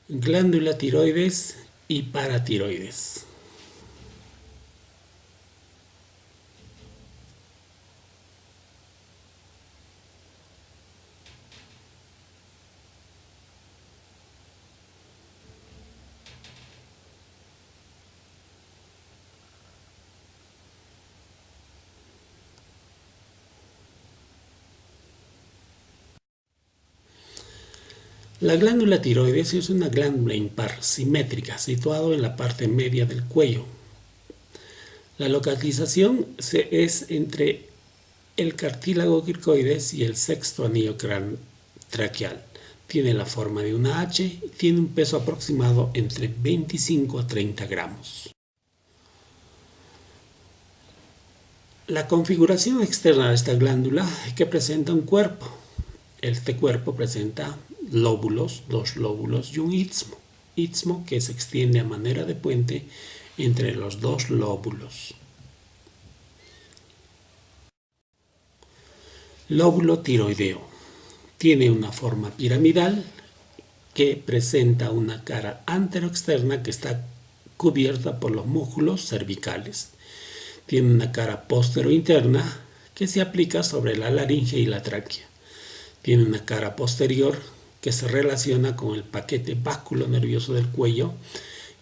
Glándula tiroides y paratiroides. La glándula tiroides es una glándula impar simétrica situada en la parte media del cuello. La localización es entre el cartílago cricoides y el sexto anillo traqueal. Tiene la forma de una H y tiene un peso aproximado entre 25 a 30 gramos. La configuración externa de esta glándula es que presenta un cuerpo. Este cuerpo presenta lóbulos, dos lóbulos y un istmo que se extiende a manera de puente entre los dos lóbulos. Lóbulo tiroideo. Tiene una forma piramidal que presenta una cara anteroexterna que está cubierta por los músculos cervicales. Tiene una cara posterointerna que se aplica sobre la laringe y la tráquea. Tiene una cara posterior que se relaciona con el paquete vasculonervioso del cuello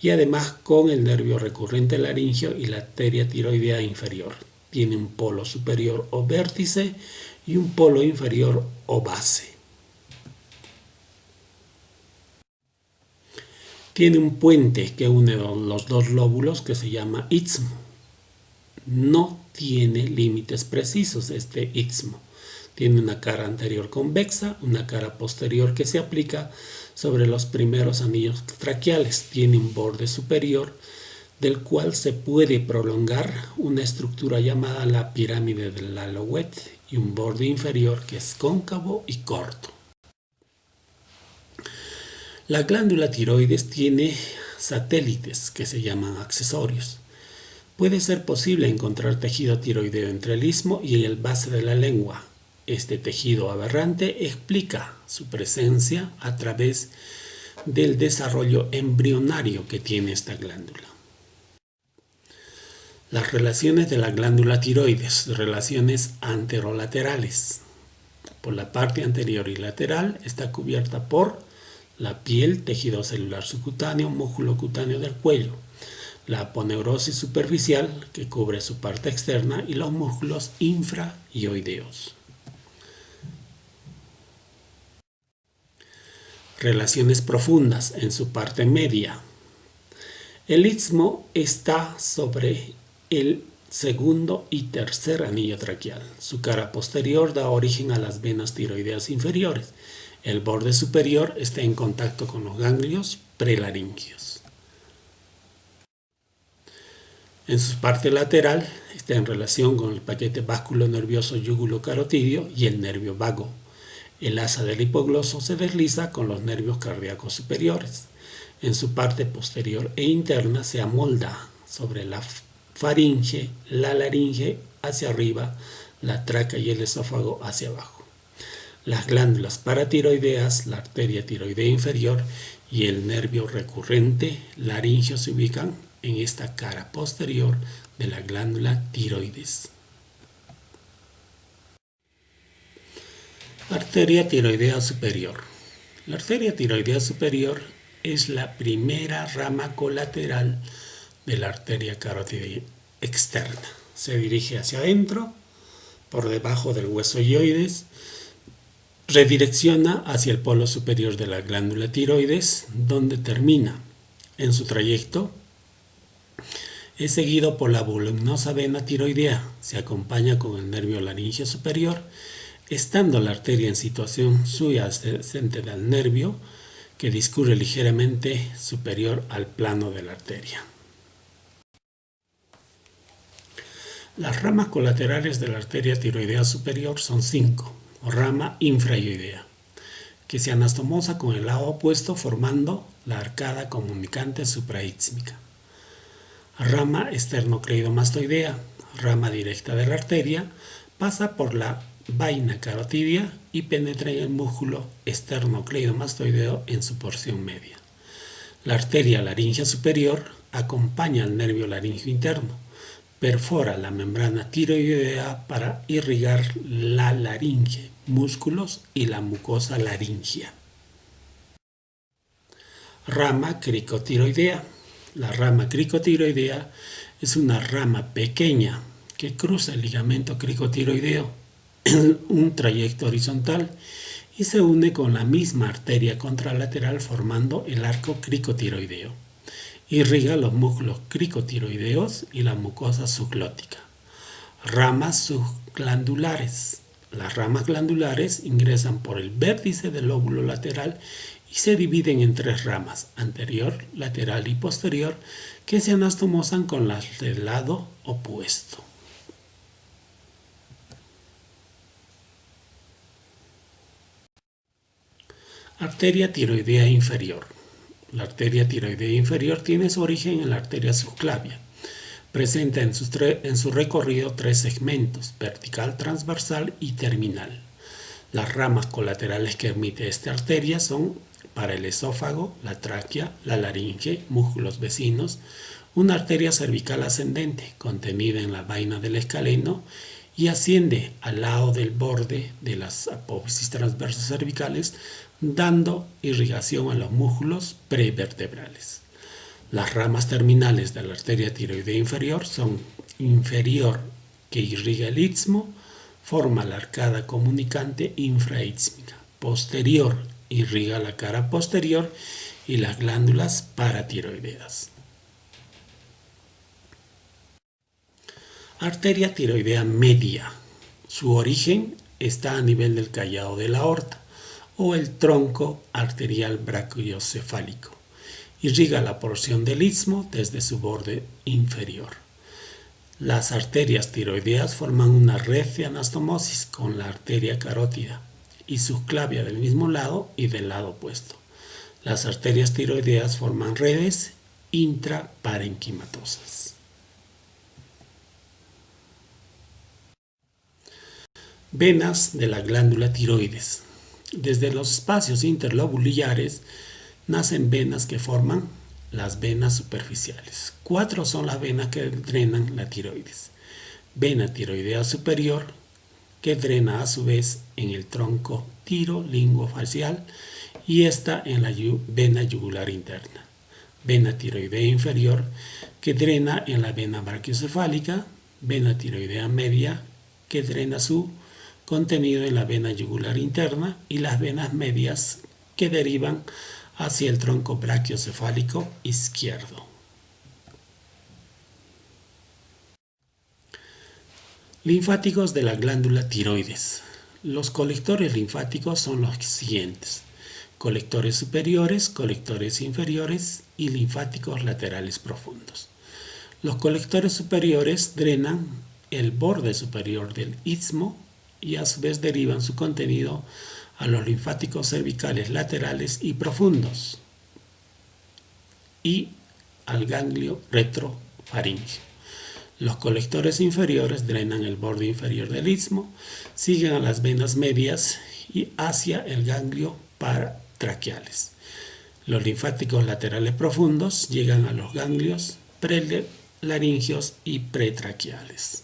y además con el nervio recurrente laringeo y la arteria tiroidea inferior. Tiene un polo superior o vértice y un polo inferior o base. Tiene un puente que une los dos lóbulos que se llama istmo. No tiene límites precisos este istmo. Tiene una cara anterior convexa, una cara posterior que se aplica sobre los primeros anillos traqueales. Tiene un borde superior del cual se puede prolongar una estructura llamada la pirámide de Lalouette y un borde inferior que es cóncavo y corto. La glándula tiroides tiene satélites que se llaman accesorios. Puede ser posible encontrar tejido tiroideo entre el istmo y el base de la lengua. Este tejido aberrante explica su presencia a través del desarrollo embrionario que tiene esta glándula. Las relaciones de la glándula tiroides, relaciones anterolaterales. Por la parte anterior y lateral está cubierta por la piel, tejido celular subcutáneo, músculo cutáneo del cuello, la aponeurosis superficial que cubre su parte externa y los músculos infraioideos. Relaciones profundas en su parte media. El istmo está sobre el segundo y tercer anillo traqueal. Su cara posterior da origen a las venas tiroideas inferiores. El borde superior está en contacto con los ganglios prelaringeos. En su parte lateral está en relación con el paquete vasculonervioso yúgulo-carotídeo y el nervio vago. El asa del hipogloso se desliza con los nervios cardíacos superiores. En su parte posterior e interna se amolda sobre la faringe, la laringe hacia arriba, la tráquea y el esófago hacia abajo. Las glándulas paratiroideas, la arteria tiroidea inferior y el nervio recurrente laringeo se ubican en esta cara posterior de la glándula tiroides. Arteria tiroidea superior. La arteria tiroidea superior es la primera rama colateral de la arteria carotídea externa. Se dirige hacia adentro, por debajo del hueso hioides, redirecciona hacia el polo superior de la glándula tiroides, donde termina. En su trayecto es seguido por la voluminosa vena tiroidea, se acompaña con el nervio laringeo superior, estando la arteria en situación subyacente del nervio que discurre ligeramente superior al plano de la arteria. Las ramas colaterales de la arteria tiroidea superior son 5, o rama infraioidea, que se anastomosa con el lado opuesto formando la arcada comunicante supraístmica. Rama esternocleidomastoidea, rama directa de la arteria, pasa por la vaina carotídea y penetra en el músculo esternocleidomastoideo en su porción media. La arteria laringea superior acompaña al nervio laríngeo interno, perfora la membrana tiroidea para irrigar la laringe, músculos y la mucosa laringea. Rama cricotiroidea. La rama cricotiroidea es una rama pequeña que cruza el ligamento cricotiroideo en un trayecto horizontal y se une con la misma arteria contralateral formando el arco cricotiroideo. Irriga los músculos cricotiroideos y la mucosa subglótica. Ramas subglandulares. Las ramas glandulares ingresan por el vértice del lóbulo lateral y se dividen en tres ramas, anterior, lateral y posterior, que se anastomosan con las del lado opuesto. Arteria tiroidea inferior. La arteria tiroidea inferior tiene su origen en la arteria subclavia. Presenta en su recorrido tres segmentos, vertical, transversal y terminal. Las ramas colaterales que emite esta arteria son para el esófago, la tráquea, la laringe, músculos vecinos, una arteria cervical ascendente contenida en la vaina del escaleno y asciende al lado del borde de las apófisis transversas cervicales, dando irrigación a los músculos prevertebrales. Las ramas terminales de la arteria tiroidea inferior son inferior, que irriga el istmo, forma la arcada comunicante infraístmica. Posterior, irriga la cara posterior y las glándulas paratiroideas. Arteria tiroidea media. Su origen está a nivel del callado de la aorta o el tronco arterial brachiocefálico. Irriga la porción del istmo desde su borde inferior. Las arterias tiroideas forman una red de anastomosis con la arteria carótida y subclavia del mismo lado y del lado opuesto. Las arterias tiroideas forman redes intraparenquimatosas. Venas de la glándula tiroides. Desde los espacios interlobulares nacen venas que forman las venas superficiales. 4 son las venas que drenan la tiroides. Vena tiroidea superior, que drena a su vez en el tronco tirolinguofacial y esta en la vena yugular interna. Vena tiroidea inferior, que drena en la vena brachiocefálica. Vena tiroidea media, que drena su contenido en la vena yugular interna, y las venas medias que derivan hacia el tronco brachiocefálico izquierdo. Linfáticos de la glándula tiroides. Los colectores linfáticos son los siguientes: colectores superiores, colectores inferiores y linfáticos laterales profundos. Los colectores superiores drenan el borde superior del istmo y a su vez derivan su contenido a los linfáticos cervicales laterales y profundos y al ganglio retrofaríngeo. Los colectores inferiores drenan el borde inferior del istmo, siguen a las venas medias y hacia el ganglio paratraqueales. Los linfáticos laterales profundos llegan a los ganglios prelaringeos y pretraqueales.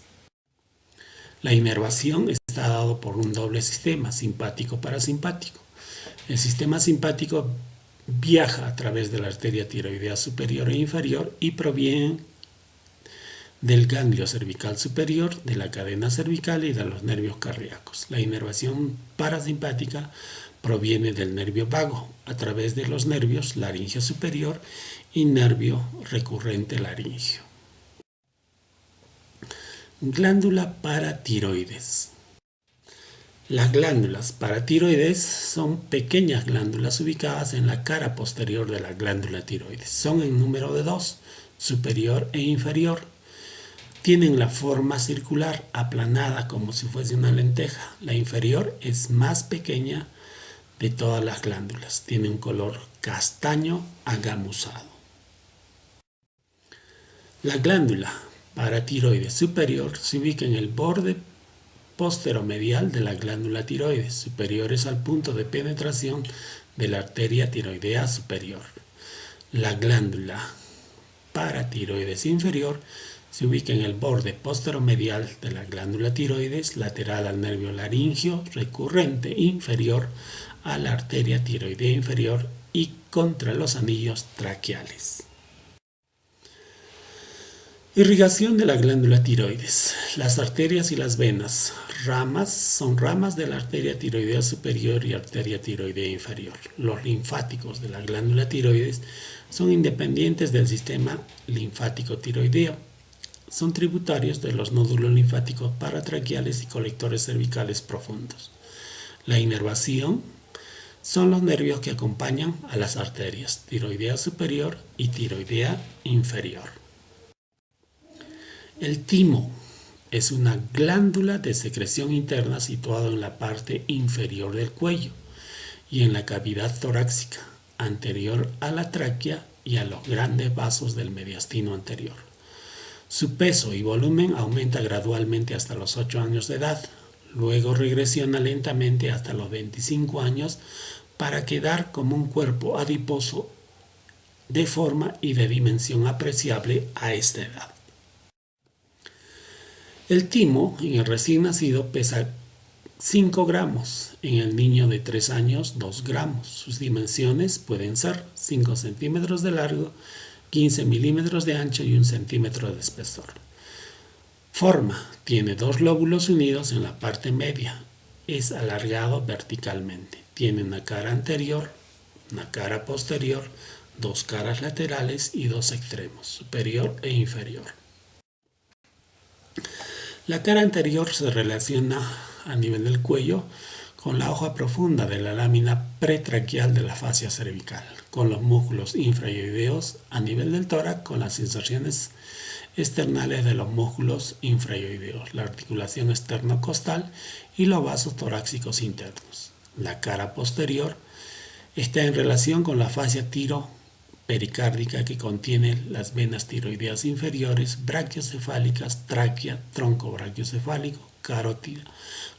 La inervación está dado por un doble sistema, simpático-parasimpático. El sistema simpático viaja a través de la arteria tiroidea superior e inferior y proviene del ganglio cervical superior, de la cadena cervical y de los nervios cardíacos. La inervación parasimpática proviene del nervio vago a través de los nervios laringeo superior y nervio recurrente laringeo. Glándula paratiroides. Las glándulas paratiroides son pequeñas glándulas ubicadas en la cara posterior de la glándula tiroides. Son en número de 2, superior e inferior. Tienen la forma circular, aplanada como si fuese una lenteja. La inferior es más pequeña de todas las glándulas. Tiene un color castaño agamuzado. La glándula paratiroides superior se ubica en el borde posteromedial de la glándula tiroides, superiores al punto de penetración de la arteria tiroidea superior. La glándula paratiroides inferior se ubica en el borde posteromedial de la glándula tiroides, lateral al nervio laringio recurrente inferior a la arteria tiroidea inferior y contra los anillos traqueales. Irrigación de la glándula tiroides. Las arterias y las venas. Son ramas de la arteria tiroidea superior y arteria tiroidea inferior. Los linfáticos de la glándula tiroides son independientes del sistema linfático tiroideo. Son tributarios de los nódulos linfáticos paratraqueales y colectores cervicales profundos. La inervación son los nervios que acompañan a las arterias tiroidea superior y tiroidea inferior. El timo es una glándula de secreción interna situada en la parte inferior del cuello y en la cavidad torácica, anterior a la tráquea y a los grandes vasos del mediastino anterior. Su peso y volumen aumenta gradualmente hasta los 8 años de edad, luego regresiona lentamente hasta los 25 años para quedar como un cuerpo adiposo de forma y de dimensión apreciable a esta edad. El timo en el recién nacido pesa 5 gramos, en el niño de 3 años 2 gramos. Sus dimensiones pueden ser 5 centímetros de largo, 15 milímetros de ancho y 1 centímetro de espesor. Forma: tiene 2 lóbulos unidos en la parte media. Es alargado verticalmente. Tiene una cara anterior, una cara posterior, 2 caras laterales y 2 extremos, superior e inferior. La cara anterior se relaciona a nivel del cuello con la hoja profunda de la lámina pretraqueal de la fascia cervical, con los músculos infraoideos a nivel del tórax, con las inserciones externales de los músculos infraoideos, la articulación externo-costal y los vasos torácicos internos. La cara posterior está en relación con la fascia pericárdica que contiene las venas tiroideas inferiores, brachiocefálicas, tráquea, tronco brachiocefálico, carótida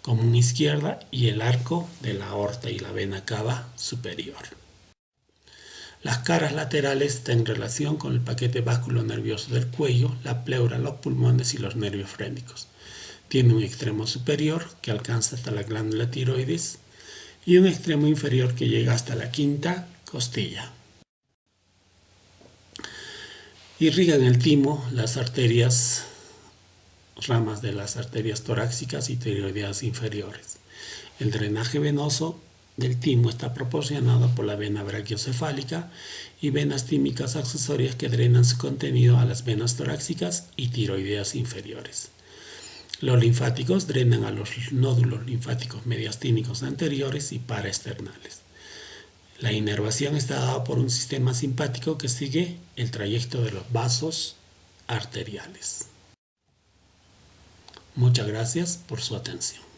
común izquierda y el arco de la aorta y la vena cava superior. Las caras laterales están en relación con el paquete vasculonervioso del cuello, la pleura, los pulmones y los nervios frénicos. Tiene un extremo superior que alcanza hasta la glándula tiroides y un extremo inferior que llega hasta la quinta costilla. Irrigan el timo las arterias, ramas de las arterias torácicas y tiroideas inferiores. El drenaje venoso del timo está proporcionado por la vena brachiocefálica y venas tímicas accesorias que drenan su contenido a las venas torácicas y tiroideas inferiores. Los linfáticos drenan a los nódulos linfáticos mediastínicos anteriores y paraesternales. La inervación está dada por un sistema simpático que sigue el trayecto de los vasos arteriales. Muchas gracias por su atención.